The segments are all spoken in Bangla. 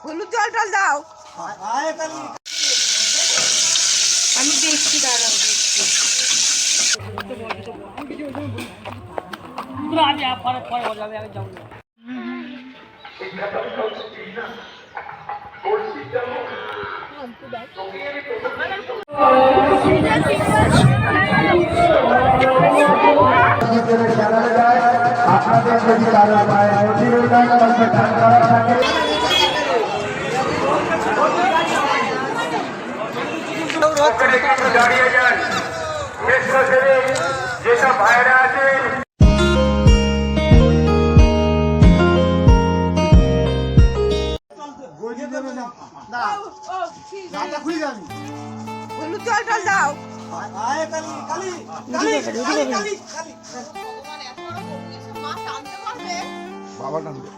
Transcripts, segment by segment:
হলুদ জল টল দাও। আমি দেখছি, দাঁড়াও দেখছি। আপনাদের যদি কারো পায়ে প্রতিরোধক করা থাকে দাঁড়িয়ে যান। স্বেচ্ছাসেবী যেসব ভাইরা আছেন হলুদ জল টল দাও। বাবা টানবে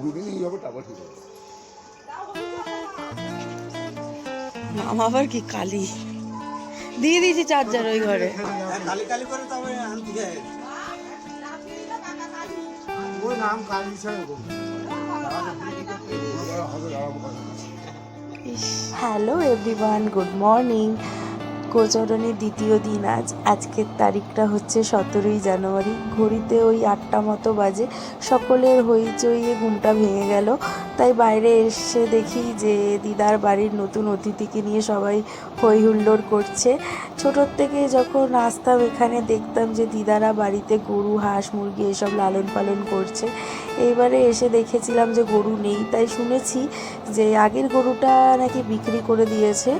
দুদিনই হবে, টাকা ঠিক হবে। মামা আবার কি কালি দিয়ে দিয়েছি চার্জার ওই ঘরে। কালি কালি করে তবে আনতে যায়। ওই নাম কালি ছাড়া হ্যালো এভরিওয়ান, গুড মর্নিং। কোচরণের দ্বিতীয় দিন আজ। আজকের তারিখটা হচ্ছে 17ই জানুয়ারি। ঘড়িতে ওই 8টা মতো বাজে। সকলের হইচইয়ে ঘুমটা ভেঙে গেল। তাই বাইরে এসে দেখি যে দিদার বাড়ির নতুন অতিথিকে নিয়ে সবাই হই হুল্লোড় করছে। ছোটোর থেকে যখন আসতাম এখানে দেখতাম যে দিদারা বাড়িতে গরু, হাঁস, মুরগি এসব লালন পালন করছে। এইবারে এসে দেখেছিলাম যে গরু নেই। তাই শুনেছি যে আগের গরুটা নাকি বিক্রি করে দিয়েছে,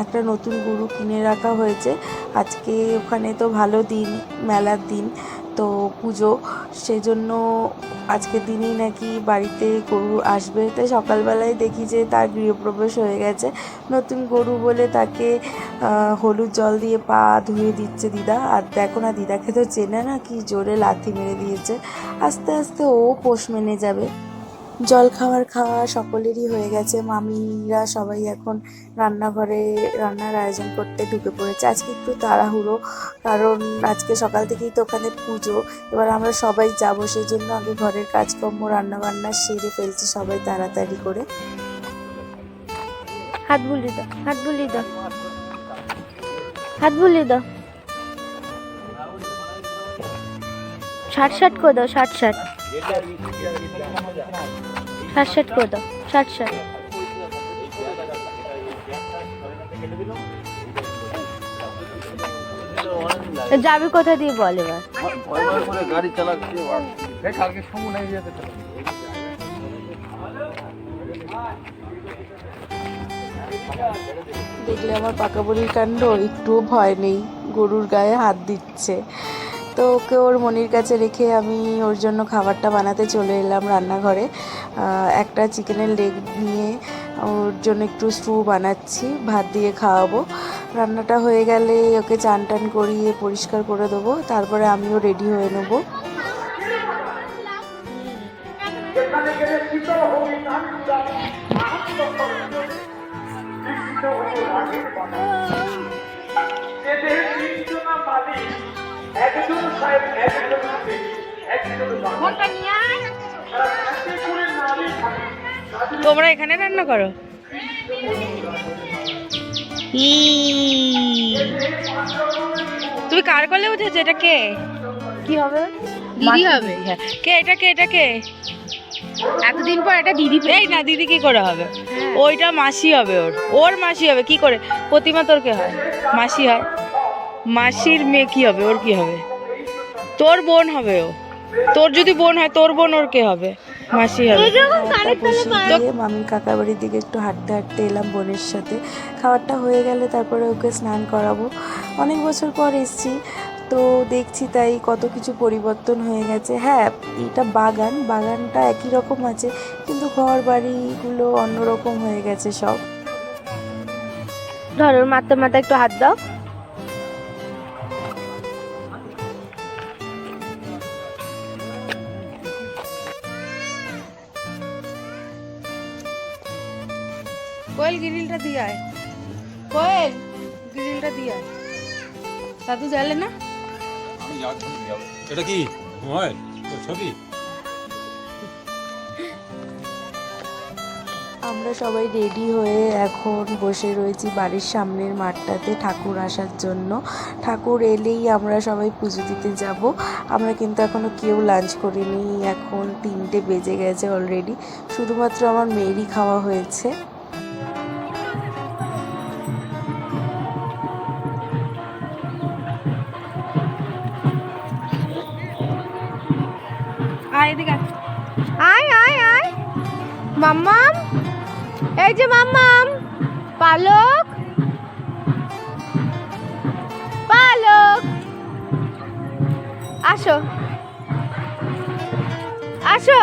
একটা নতুন গরু কিনে রাখা হয়েছে। আজকে ওখানে তো ভালো দিন, মেলার দিন, তো পুজো, সেজন্য আজকের দিনেই নাকি বাড়িতে গরু আসবে। তাই সকালবেলায় দেখি যে তার গৃহপ্রবেশ হয়ে গেছে। নতুন গরু বলে তাকে হলুদ জল দিয়ে পা ধুয়ে দিচ্ছে দিদা। আর দেখো না, দিদাকে তো চেনে না, কি জোরে লাথি মেরে দিয়েছে। আস্তে আস্তে ও পোষ মেনে যাবে। জল খাওয়া সকলেরই হয়ে গেছে। মামিরা সবাই এখন রান্নাঘরে রান্নার আয়োজন করতে ঢুকে পড়েছে। আজকে একটু তাড়াহুড়ো, কারণ আজকে সকাল থেকেই তো ওখানে পুজো। এবার আমরা সবাই যাবো, সেই জন্য আগে ঘরের কাজকর্ম রান্নাবান্না সেরে ফেলছে সবাই তাড়াতাড়ি করে। হাত বুলিয়ে দাও, হাত বুলিয়ে দাও, হাত বুলিয়ে দাও। 60 করে দাও, 60 করে দাও, 60। যাবি কোথা দিয়ে বল এবার। গাড়ি চালাচ্ছি কালকে সময় নেই যেতে। দেখলে আমার পাকা বুড়ির কাণ্ড, একটুও ভয় নেই, গরুর গায়ে হাত দিচ্ছে। তো ওকে ওর মনির কাছে রেখে আমি ওর জন্য খাবারটা বানাতে চলে এলাম রান্নাঘরে। একটা চিকেনের লেগ নিয়ে ওর জন্য একটু স্টু বানাচ্ছি, ভাত দিয়ে খাওয়াবো। রান্নাটা হয়ে গেলে ওকে চান টান করিয়ে পরিষ্কার করে দেবো, তারপরে আমিও রেডি হয়ে নেবো। তোমরা এখানে রান্না করো? তুমি কার কোলে উঠেছো? এটা কে? কি হবে? দিদি হবে। হ্যাঁ, কে এটা? কে এটা? কে এতদিন পর এটা দিদি? এই না, দিদি কি করে হবে? ওইটা মাসি হবে, ওর মাসি হবে। কি করে? প্রতিমা তোর কে হয়? মাসি হয়। মাসির মেয়ে কি হবে? ওর কি হবে? তোর বোন হবে ও। তোর যদি বোন হয়, তোর বোন ওর কে হবে? মাসি হবে। মামির কাকার বাড়ির দিকে একটু হাঁটতে হাঁটতে এলাম বোনের সাথে। খাবারটা হয়ে গেলে তারপরে ওকে স্নান করাবো। অনেক বছর পর এসছি, তো দেখছি তাই কত কিছু পরিবর্তন হয়ে গেছে। হ্যাঁ, এটা বাগানটা একই রকম আছে, কিন্তু ঘর বাড়িগুলো অন্যরকম হয়ে গেছে সব। ধরো মাথা একটু হাত দাও। কোয়েল গ্রিলটা দিয়ে আয়, কোয়েল গ্রিলটা দিয়ে আয়। দাদু জ্বালে না? এটা কি মোবাইল ছবি? আমরা সবাই রেডি হয়ে এখন বসে রয়েছি বাড়ির সামনের মাঠটাতে ঠাকুর আসার জন্য। ঠাকুর এলেই আমরা সবাই পুজো দিতে যাব। আমরা কিন্তু এখনও কেউ লাঞ্চ করিনি, এখন 3টে বেজে গেছে অলরেডি। শুধুমাত্র আমার মেয়েরই খাওয়া হয়েছে। আয় আয় আয় মাম্মাম, এই যে মাম্মাম, পালক পালক, আসো আসো।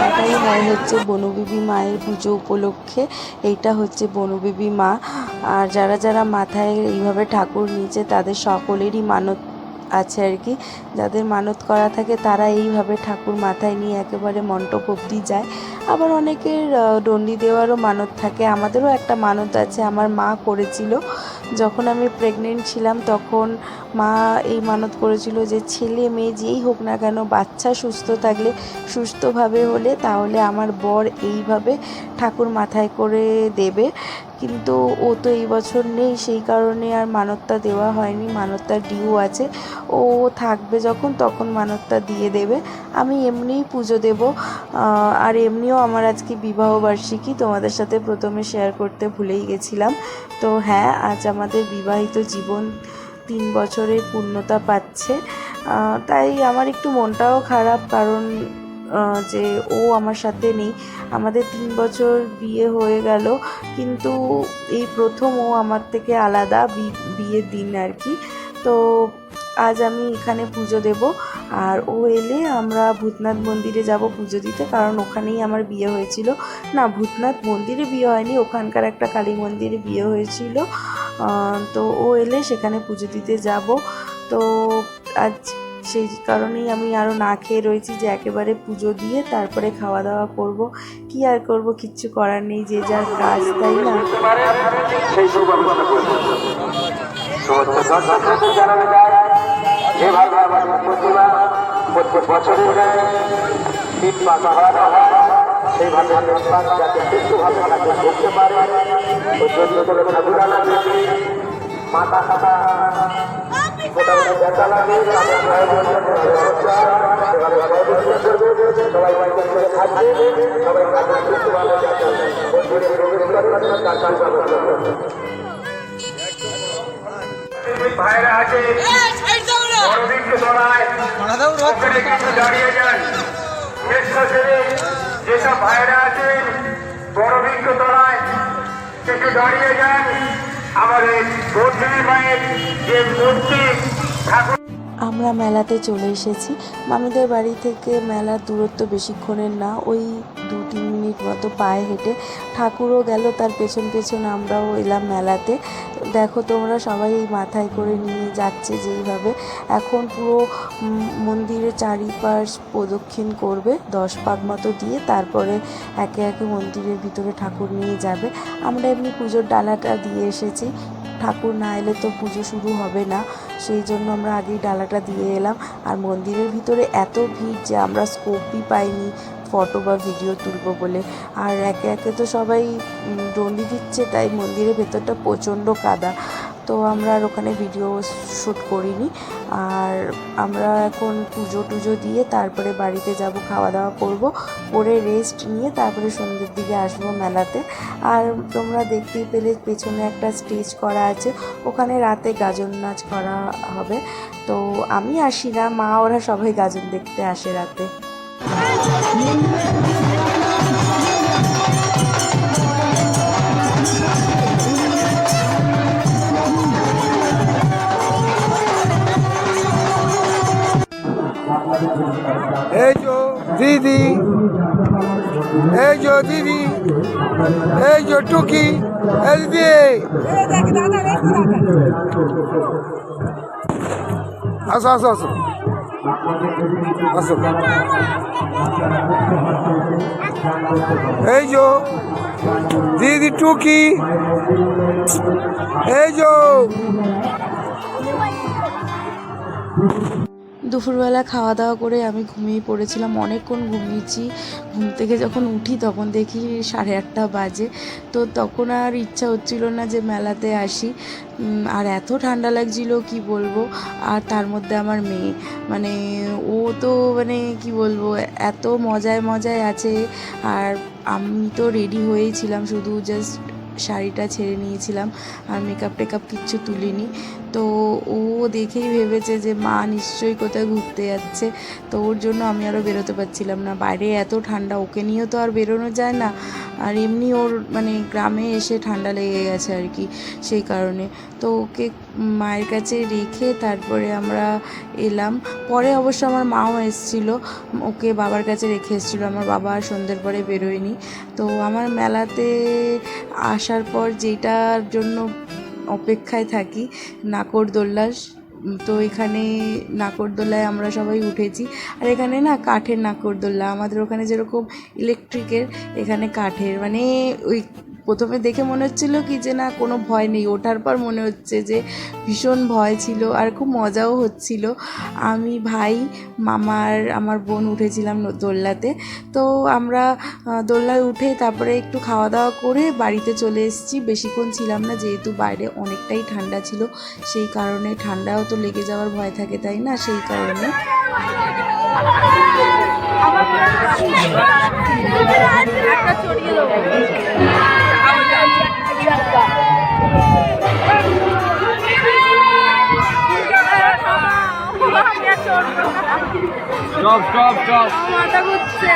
এটাই হয় হচ্ছে বনবিবি মায়ের পুজো উপলক্ষে। এইটা হচ্ছে বনবিবি মা। আর যারা যারা মাথায় এইভাবে ঠাকুর নিয়েছে তাদের সকলেরই মানত আছে আর কি। যাদের মানত করা থাকে তারা এইভাবে ঠাকুর মাথায় নিয়ে একেবারে মণ্ডপ অবধি যায়। আবার অনেকের ডন্ডি দেওয়ারও মানত থাকে। আমাদেরও একটা মানত আছে, আমার মা করেছিল। যখন আমি প্রেগনেন্ট ছিলাম তখন মা এই মানত করেছিল যে ছেলে মেয়ে যেই হোক না কেন, বাচ্চা সুস্থ থাকলে, সুস্থভাবে হলে, তাহলে আমার বর এইভাবে ঠাকুর মাথায় করে দেবে। কিন্তু ও তো এই বছর নেই, সেই কারণে আর মানতটা দেওয়া হয়নি। মানতটা ডিউ আছে, ও থাকবে যখন তখন মানতটা দিয়ে দেবে। আমি এমনিই পুজো দেব। আর এমনিও আমার আজকে বিবাহবার্ষিকী, তোমাদের সাথে প্রথমে শেয়ার করতে ভুলেই গেছিলাম। তো হ্যাঁ, আজ আমাদের বিবাহিত জীবন 3 বছরের পূর্ণতা পাচ্ছে। তাই আমার একটু মনটাও খারাপ, কারণ যে ও আমার সাথে নেই। আমাদের 3 বছর বিয়ে হয়ে গেল, কিন্তু এই প্রথম ও আমার থেকে আলাদা বিয়ের দিন আর কি। তো আজ আমি এখানে পুজো দেব, আর ও এলে আমরা ভূতনাথ মন্দিরে যাব পুজো দিতে, কারণ ওখানেই আমার বিয়ে হয়েছিল। না, ভূতনাথ মন্দিরে বিয়ে হয়নি, ওখানকার একটা কালী মন্দিরে বিয়ে হয়েছিল। তো ও এলে সেখানে পুজো দিতে যাব। তো আজ সেই কারণেই আমি আরও না খেয়ে রয়েছি, যে একেবারে পুজো দিয়ে তারপরে খাওয়া দাওয়া করব। কি আর করব, কিচ্ছু করার নেই, যে যার কাজ, তাই না? সেই সুব্যবস্থা করব। সমস্ত দর্শকদের জানানো যায়, যেভাবে আমাদের প্রতিমা প্রত্যেক বছরের গায়ে 3 মাস খাওয়ানো হয়, সেইভাবে 3 মাস যাতে সুস্থভাবে তাকে করতে পারে। পর্যন্ত করে ঠাকুর আনা দেখি মাথা খাতা মোটামুটি দেখা লাগে, তাদের ভয় বলতে সেভাবে সবাই বাড়িতে থাকবে, সবাই কাজে সুস্থভাবে যাতে মন্দিরে প্রবেশ করবে, তার কাজ করবে। ভাইরা আছে বড়দিনকে দৌড়ায়, ওখানে কিছু দাঁড়িয়ে যান। স্বেচ্ছাসেবী যেসব ভাইরা আছেন বড়দিনকে দৌড়ায়, কিছু দাঁড়িয়ে যান। আমাদের বর্ধিনী মায়ের যে মূর্তি ঠাকুর। আমরা মেলাতে চলে এসেছি। মামিদের বাড়ি থেকে মেলার দূরত্ব বেশিক্ষণের না, ওই 2-3 মিনিট মতো পায়ে হেঁটে। ঠাকুরও গেল, তার পেছন পেছন আমরাও এলাম মেলাতে। দেখো তোমরা, সবাই মাথায় করে নিয়ে যাচ্ছে যেইভাবে। এখন পুরো মন্দিরের চারিপাশ প্রদক্ষিণ করবে 10 পাক মতো দিয়ে, তারপরে একে একে মন্দিরের ভিতরে ঠাকুর নিয়ে যাবে। আমরা এমনি পুজোর ডালাটা দিয়ে এসেছি, ঠাকুর না এলে তো পুজো শুরু হবে না, সেই জন্য আমরা আগেই ডালাটা দিয়ে এলাম। আর মন্দিরের ভিতরে এত ভিড় যে আমরা স্কোপই পাইনি ফটো বা ভিডিও তুলবো বলে। আর একে একে তো সবাই ডন্ডি দিচ্ছে, তাই মন্দিরের ভেতরটা প্রচণ্ড কাদা। তো আমরা আর ওখানে ভিডিও শ্যুট করিনি। আর আমরা এখন পুজো টুজো দিয়ে তারপরে বাড়িতে যাব, খাওয়া দাওয়া করব, করে রেস্ট নিয়ে তারপরে সন্ধ্যের দিকে আসবো মেলাতে। আর তোমরা দেখতেই পেলে পেছনে একটা স্টেজ করা আছে, ওখানে রাতে গাজন নাচ করা হবে। তো আমি আসি না, মা ওরা সবাই গাজন দেখতে আসে রাতে। এই যে দিদি, এই যে দিদি, এই যে টুকি, এই দিদি, আসো আসো আসো আসো, এই যে দিদি টুকি, এই যে দুপুরবেলা খাওয়া দাওয়া করে আমি ঘুমিয়ে পড়েছিলাম, অনেকক্ষণ ঘুমিয়েছি। ঘুম থেকে যখন উঠি তখন দেখি 8:30 বাজে। তো তখন আর ইচ্ছা হচ্ছিল না যে মেলাতে আসি, আর এত ঠান্ডা লাগছিল কি বলবো। আর তার মধ্যে আমার মেয়ে, মানে ও তো মানে কি বলবো, এত মজায় মজায় আছে। আর আমি তো রেডি হয়েছিলাম, শুধু জাস্ট শাড়িটা ছেড়ে নিয়েছিলাম, আর মেকআপ টেকআপ কিচ্ছু তুলিনি। তো ও দেখেই ভেবেছে যে মা নিশ্চয়ই কোথায় ঘুরতে যাচ্ছে। তো ওর জন্য আমি আরও বেরোতে পারছিলাম না, বাইরে এত ঠান্ডা, ওকে নিয়েও তো আর বেরোনো যায় না। আর এমনি ওর মানে গ্রামে এসে ঠান্ডা লেগে গেছে আর কি, সেই কারণে। তো ওকে মায়ের কাছে রেখে তারপরে আমরা এলাম। পরে অবশ্য আমার মাও এসেছিলো, ওকে বাবার কাছে রেখে এসেছিলো। আমার বাবা আর সন্ধ্যের পরে বেরোয়নি। তো আমার মেলাতে আসার পর যেটার জন্য অপেক্ষায় থাকি, নাগরদোল্লা। তো এখানে নাগরদোল্লায় আমরা সবাই উঠেছি। আর এখানে না কাঠের নাগরদোল্লা, আমাদের ওখানে যেরকম ইলেকট্রিকের, এখানে কাঠের। মানে ওই প্রথমে দেখে মনে হচ্ছিলো কি যে না কোনো ভয় নেই, ওঠার পর মনে হচ্ছে যে ভীষণ ভয় ছিল, আর খুব মজাও হচ্ছিল। আমি, ভাই, মামার আমার বোন উঠেছিলাম দোল্লাতে। তো আমরা দোল্লায় উঠে তারপরে একটু খাওয়া দাওয়া করে বাড়িতে চলে এসেছি। বেশিক্ষণ ছিলাম না, যেহেতু বাইরে অনেকটাই ঠান্ডা ছিল, সেই কারণে। ঠান্ডাও তো লেগে যাওয়ার ভয় থাকে, তাই না, সেই কারণে। Stop stop stop. মাথা ঘুরছে।